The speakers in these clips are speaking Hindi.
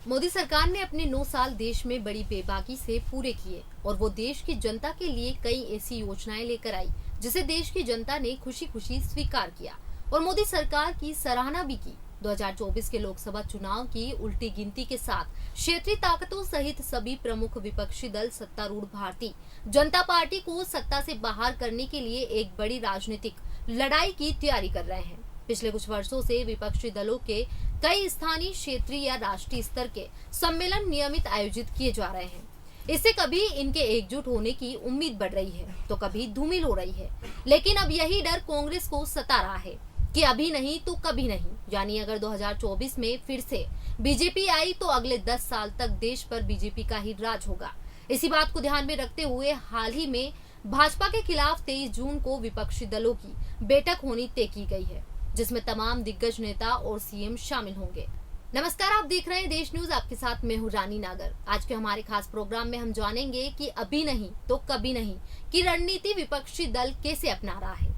मोदी सरकार ने अपने 9 साल देश में बड़ी बेबाकी से पूरे किए और वो देश की जनता के लिए कई ऐसी योजनाएं लेकर आई जिसे देश की जनता ने खुशी खुशी स्वीकार किया और मोदी सरकार की सराहना भी की। 2024 के लोकसभा चुनाव की उल्टी गिनती के साथ क्षेत्रीय ताकतों सहित सभी प्रमुख विपक्षी दल सत्तारूढ़ भारतीय जनता पार्टी को सत्ता से बाहर करने के लिए एक बड़ी राजनीतिक लड़ाई की तैयारी कर रहे हैं। पिछले कुछ वर्षों से विपक्षी दलों के कई स्थानीय, क्षेत्रीय या राष्ट्रीय स्तर के सम्मेलन नियमित आयोजित किए जा रहे हैं। इससे कभी इनके एकजुट होने की उम्मीद बढ़ रही है तो कभी धूमिल हो रही है, लेकिन अब यही डर कांग्रेस को सता रहा है कि अभी नहीं तो कभी नहीं, यानी अगर 2024 में फिर से बीजेपी आई तो अगले 10 साल तक देश पर बीजेपी का ही राज होगा। इसी बात को ध्यान में रखते हुए हाल ही में भाजपा के खिलाफ 23 जून को विपक्षी दलों की बैठक होनी तय की गई है, जिसमें तमाम दिग्गज नेता और सीएम शामिल होंगे। नमस्कार, आप देख रहे हैं देश न्यूज। आपके साथ मैं हूं रानी नागर। आज के हमारे खास प्रोग्राम में हम जानेंगे कि अभी नहीं तो कभी नहीं की रणनीति विपक्षी दल कैसे अपना रहा है।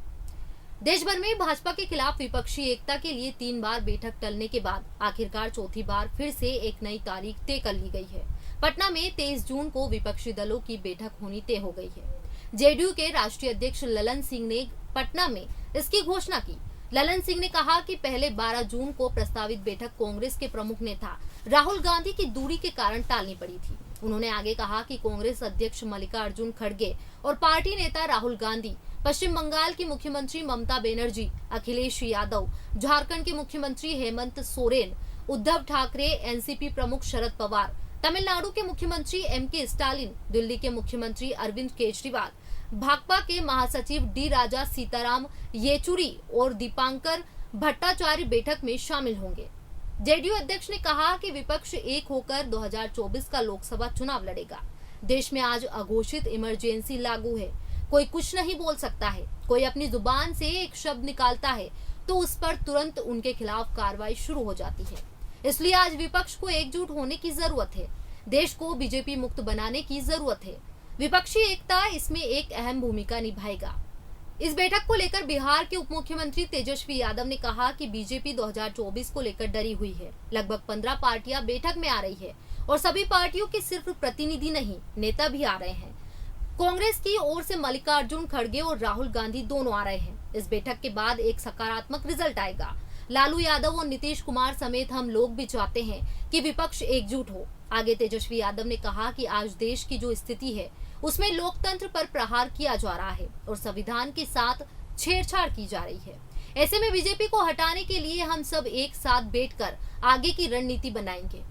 देश भर में भाजपा के खिलाफ विपक्षी एकता के लिए 3 बार बैठक टलने के बाद आखिरकार चौथी बार फिर से एक नई तारीख तय कर ली गई है। पटना में 23 जून को विपक्षी दलों की बैठक होनी तय हो गई है। जेडीयू के राष्ट्रीय अध्यक्ष ललन सिंह ने पटना में इसकी घोषणा की। ललन सिंह ने कहा कि पहले 12 जून को प्रस्तावित बैठक कांग्रेस के प्रमुख नेता राहुल गांधी की दूरी के कारण टालनी पड़ी थी। उन्होंने आगे कहा कि कांग्रेस अध्यक्ष मल्लिकार्जुन खड़गे और पार्टी नेता राहुल गांधी, पश्चिम बंगाल की मुख्यमंत्री ममता बनर्जी, अखिलेश यादव, झारखंड के मुख्यमंत्री हेमंत सोरेन, उद्धव ठाकरे, एनसीपी प्रमुख शरद पवार, तमिलनाडु के मुख्यमंत्री एमके स्टालिन, दिल्ली के मुख्यमंत्री अरविंद केजरीवाल, भाकपा के महासचिव डी राजा, सीताराम येचुरी और दीपांकर भट्टाचार्य बैठक में शामिल होंगे। जेडीयू अध्यक्ष ने कहा कि विपक्ष एक होकर 2024 का लोकसभा चुनाव लड़ेगा। देश में आज अघोषित इमरजेंसी लागू है। कोई कुछ नहीं बोल सकता है। कोई अपनी जुबान से एक शब्द निकालता है तो उस पर तुरंत उनके खिलाफ कार्रवाई शुरू हो जाती है। इसलिए आज विपक्ष को एकजुट होने की जरूरत है। देश को बीजेपी मुक्त बनाने की जरूरत है। विपक्षी एकता इसमें एक अहम भूमिका निभाएगा। इस बैठक को लेकर बिहार के उप मुख्यमंत्री तेजस्वी यादव ने कहा कि बीजेपी 2024 को लेकर डरी हुई है। लगभग 15 पार्टियां बैठक में आ रही है और सभी पार्टियों के सिर्फ प्रतिनिधि नहीं, नेता भी आ रहे हैं। कांग्रेस की ओर से मल्लिकार्जुन खड़गे और राहुल गांधी दोनों आ रहे हैं। इस बैठक के बाद एक सकारात्मक रिजल्ट आएगा। लालू यादव और नीतीश कुमार समेत हम लोग भी चाहते हैं कि विपक्ष एकजुट हो। आगे तेजस्वी यादव ने कहा कि आज देश की जो स्थिति है उसमें लोकतंत्र पर प्रहार किया जा रहा है और संविधान के साथ छेड़छाड़ की जा रही है। ऐसे में बीजेपी को हटाने के लिए हम सब एक साथ बैठकर आगे की रणनीति बनाएंगे।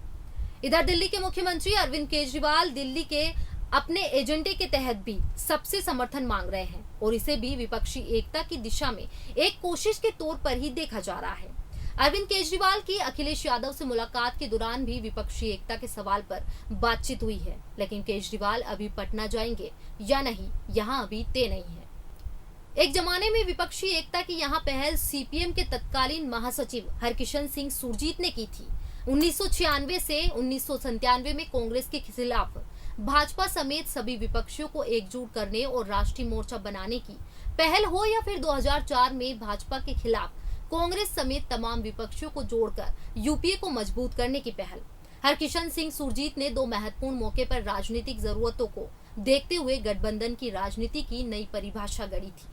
इधर दिल्ली के मुख्यमंत्री अरविंद केजरीवाल दिल्ली के अपने एजेंडे के तहत भी सबसे समर्थन मांग रहे हैं और इसे भी विपक्षी एकता की दिशा में एक कोशिश के तौर पर ही देखा जा रहा है। अरविंद केजरीवाल की अखिलेश यादव से मुलाकात के दौरान भी विपक्षी एकता के सवाल पर बातचीत हुई है, लेकिन केजरीवाल अभी पटना जाएंगे या नहीं, यहाँ अभी तय नहीं है। एक जमाने में विपक्षी एकता की यहाँ पहल सीपीएम के तत्कालीन महासचिव हरकिशन सिंह सुरजीत ने की थी। 1996 से 1997 में कांग्रेस के खिलाफ भाजपा समेत सभी विपक्षियों को एकजुट करने और राष्ट्रीय मोर्चा बनाने की पहल हो या फिर 2004 में भाजपा के खिलाफ कांग्रेस समेत तमाम विपक्षियों को जोड़कर यूपीए को मजबूत करने की पहल, हरकिशन सिंह सुरजीत ने 2 महत्वपूर्ण मौके पर राजनीतिक जरूरतों को देखते हुए गठबंधन की राजनीति की नई परिभाषा गढ़ी थी।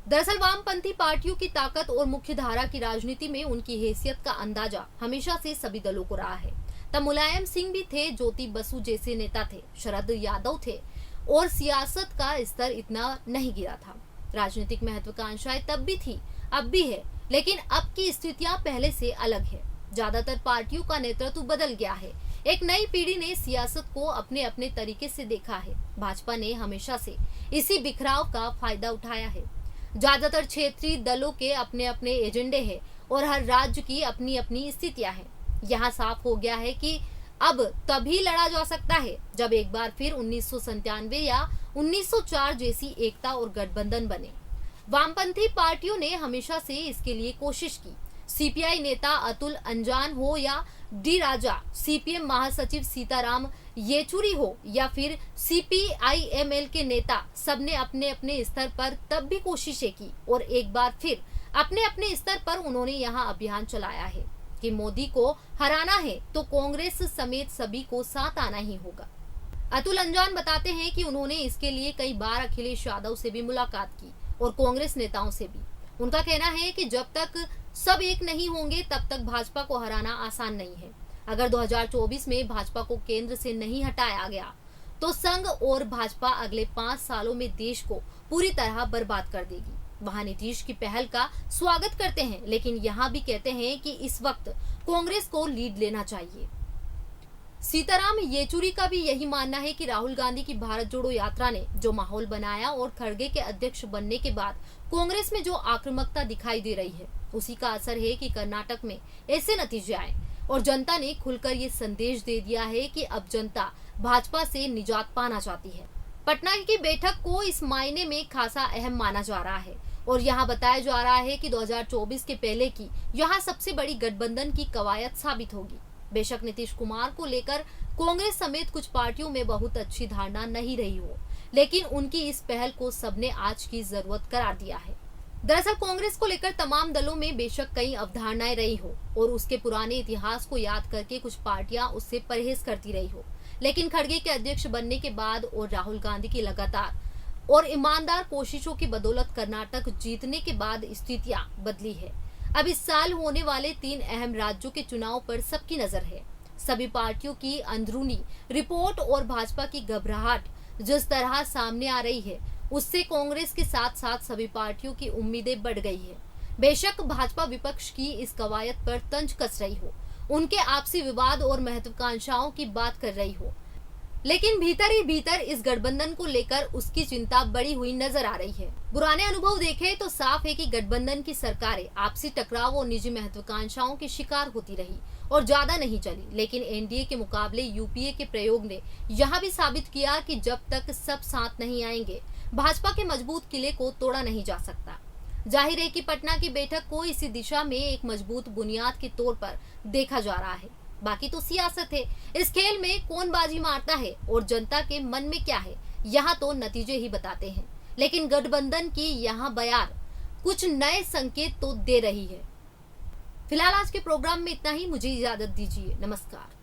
दरअसल वामपंथी पार्टियों की ताकत और मुख्य धारा की राजनीति में उनकी हैसियत का अंदाजा हमेशा से सभी दलों को रहा है। तब मुलायम सिंह भी थे, ज्योति बसु जैसे नेता थे, शरद यादव थे और सियासत का स्तर इतना नहीं गिरा था। राजनीतिक महत्वाकांक्षाएं तब भी थी, अब भी है, लेकिन अब की स्थितियां पहले से अलग है। ज्यादातर पार्टियों का नेतृत्व बदल गया है। एक नई पीढ़ी ने सियासत को अपने अपने तरीके से देखा है। भाजपा ने हमेशा से इसी बिखराव का फायदा उठाया है। ज्यादातर क्षेत्रीय दलों के अपने अपने एजेंडे हैं और हर राज्य की अपनी अपनी स्थितियां हैं। यहाँ साफ हो गया है कि अब तभी लड़ा जा सकता है जब एक बार फिर 1997 या 1904 जैसी एकता और गठबंधन बने। वामपंथी पार्टियों ने हमेशा से इसके लिए कोशिश की। सीपीआई नेता अतुल अंजान हो या डी राजा, सीपीएम महासचिव सीताराम येचुरी हो या फिर सीपीआईएमएल के नेता, सबने अपने अपने स्तर पर तब भी कोशिशें की और एक बार फिर अपने अपने स्तर पर उन्होंने यहाँ अभियान चलाया है। कि मोदी को हराना है तो कांग्रेस समेत सभी को साथ आना ही होगा। अतुल अंजान बताते हैं कि उन्होंने इसके लिए कई बार अखिलेश यादव से भी मुलाकात की और कांग्रेस नेताओं से भी। उनका कहना है कि जब तक सब एक नहीं होंगे तब तक भाजपा को हराना आसान नहीं है। अगर 2024 में भाजपा को केंद्र से नहीं हटाया गया तो संघ और भाजपा अगले 5 सालों में देश को पूरी तरह बर्बाद कर देगी। वहां नीतीश की पहल का स्वागत करते हैं, लेकिन यहाँ भी कहते हैं कि इस वक्त कांग्रेस को लीड लेना चाहिए। सीताराम येचुरी का भी यही मानना है कि राहुल गांधी की भारत जोड़ो यात्रा ने जो माहौल बनाया और खड़गे के अध्यक्ष बनने के बाद कांग्रेस में जो आक्रामकता दिखाई दे रही है, उसी का असर है कि कर्नाटक में ऐसे नतीजे आए और जनता ने खुलकर ये संदेश दे दिया है कि अब जनता भाजपा से निजात पाना चाहती है। पटना की बैठक को इस मायने में खासा अहम माना जा रहा है और यहाँ बताया जा रहा है कि 2024 के पहले की यहाँ सबसे बड़ी गठबंधन की कवायद साबित होगी। बेशक नीतीश कुमार को लेकर कांग्रेस समेत कुछ पार्टियों में बहुत अच्छी धारणा नहीं रही हो, लेकिन उनकी इस पहल को सबने आज की जरूरत करार दिया है। दरअसल कांग्रेस को लेकर तमाम दलों में बेशक कई अवधारणाएं रही हो और उसके पुराने इतिहास को याद करके कुछ पार्टियां उससे परहेज करती रही हो, लेकिन खड़गे के अध्यक्ष बनने के बाद और राहुल गांधी की लगातार और ईमानदार कोशिशों की बदौलत कर्नाटक जीतने के बाद स्थितियां बदली है। अब इस साल होने वाले 3 अहम राज्यों के चुनाव पर सबकी नजर है। सभी पार्टियों की अंदरूनी रिपोर्ट और भाजपा की घबराहट जिस तरह सामने आ रही है, उससे कांग्रेस के साथ साथ सभी पार्टियों की उम्मीदें बढ़ गई है। बेशक भाजपा विपक्ष की इस कवायद पर तंज कस रही हो, उनके आपसी विवाद और महत्वाकांक्षाओं की बात कर रही हो, लेकिन भीतर ही भीतर इस गठबंधन को लेकर उसकी चिंता बढ़ी हुई नजर आ रही है। पुराने अनुभव देखें तो साफ है कि गठबंधन की सरकारें आपसी टकराव और निजी महत्वाकांक्षाओं की शिकार होती रही और ज्यादा नहीं चली, लेकिन एनडीए के मुकाबले यूपीए के प्रयोग ने यह भी साबित किया कि जब तक सब साथ नहीं आएंगे भाजपा के मजबूत किले को तोड़ा नहीं जा सकता। जाहिर है कि पटना की बैठक को इसी दिशा में एक मजबूत बुनियाद के तौर पर देखा जा रहा है। बाकी तो सियासत है, इस खेल में कौन बाजी मारता है और जनता के मन में क्या है, यहाँ तो नतीजे ही बताते हैं। लेकिन गठबंधन की यहाँ बयान कुछ नए संकेत तो दे रही है। फिलहाल आज के प्रोग्राम में इतना ही। मुझे इजाजत दीजिए। नमस्कार।